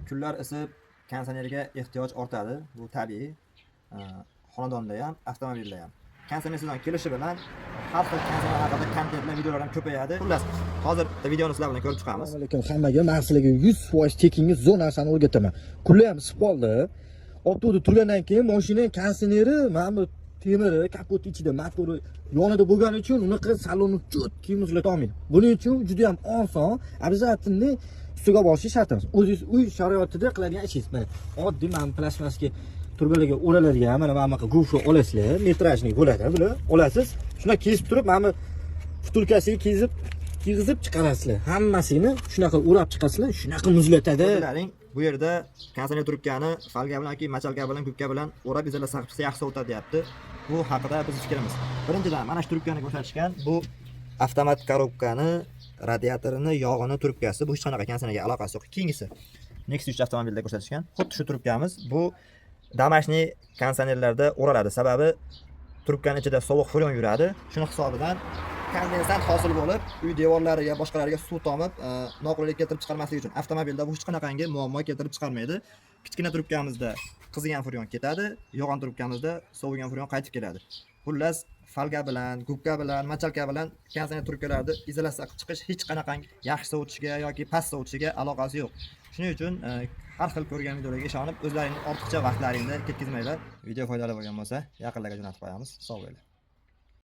kunlar isib konditsionerga ehtiyoj ortadi. Bu tabiiy. Xonadonda ham, avtomobilda ham. Konditsioner sizdan kelishi bilan har xil konditsioner haqida kontentlar, videolar ham ko'payadi. Xullas, hozir videoni sizlar bilan ko'rib chiqamiz. Assalomu alaykum hammaga. Men sizlarga 100% tekinga zo'r narsani o'rgataman. Kulli ham isib qoldi. Avtoda turgandan keyin mashina konditsioneri mana bu temiri kapot ichida motori yonida bo'lgani uchun unaqa salonni cho'tki muzlata olmaydi. Buning uchun juda ham oson, обязательно ustiga boshish shart emas. O'zingiz uy sharoitida qiladigan ishingiz. Mana oddiy mana plastmaska turbalarga o'raladigan mana bunaqa gufra olasizlar, metrajli bo'ladi, bular olasiz. Shuna kesib turib, mana vtulkasiga kiygizib chiqarasizlar. Hammasini shunaqa o'rab chiqasizlar, shunaqa muzlatadi. Bu yerda konditsioner trubkani falga bilan yoki machalka bilan, gubka bilan o'rab izolyatsiya qilib chiqsa yaxshi sovutadi deyapti. Bu haqida bizning fikrimiz. Birinchidan mana shu trubkani ko'rsatishgan. Bu avtomat korobkani radiatorini, yog'ini trubkasi. Bu hech qanaqa konditsionerga aloqasi yo'q. Keyingisi Nexus 3 avtomobilda ko'rsatishgan. Xuddi shu trubkamiz. Bu damashniy konditsionerlarda o'raladi. Sababi trubkaning ichida sovuq furyon yuradi. Shuni hisobidan kondensat hosil bo'lib, uy devorlariga, boshqalariga suv tomib, noqulaylik keltirib chiqarmasligi uchun avtomobilda bu hech qanaqangi muammo keltirib chiqarmaydi. Kichkina trubkamizda qizigan furyon ketadi, yo'g'on trubkamizda sovigan furyon qaytib keladi. Xullas, falga bilan, gubka bilan, machalka bilan konditsioner trubkalarida izolyatsiya qilib chiqish hech qanaqangi yaxshi sovutishga yoki past sovutishiga aloqasi yo'q. Shuning uchun har xil ko'rgan videolarga ishonib, o'zlaringning ortiqcha vaqtlaringni ketkazmanglar. Video foydali bo'lgan bo'lsa, yaqinlarga jo'natib qo'yamiz. Sog' bo'ling.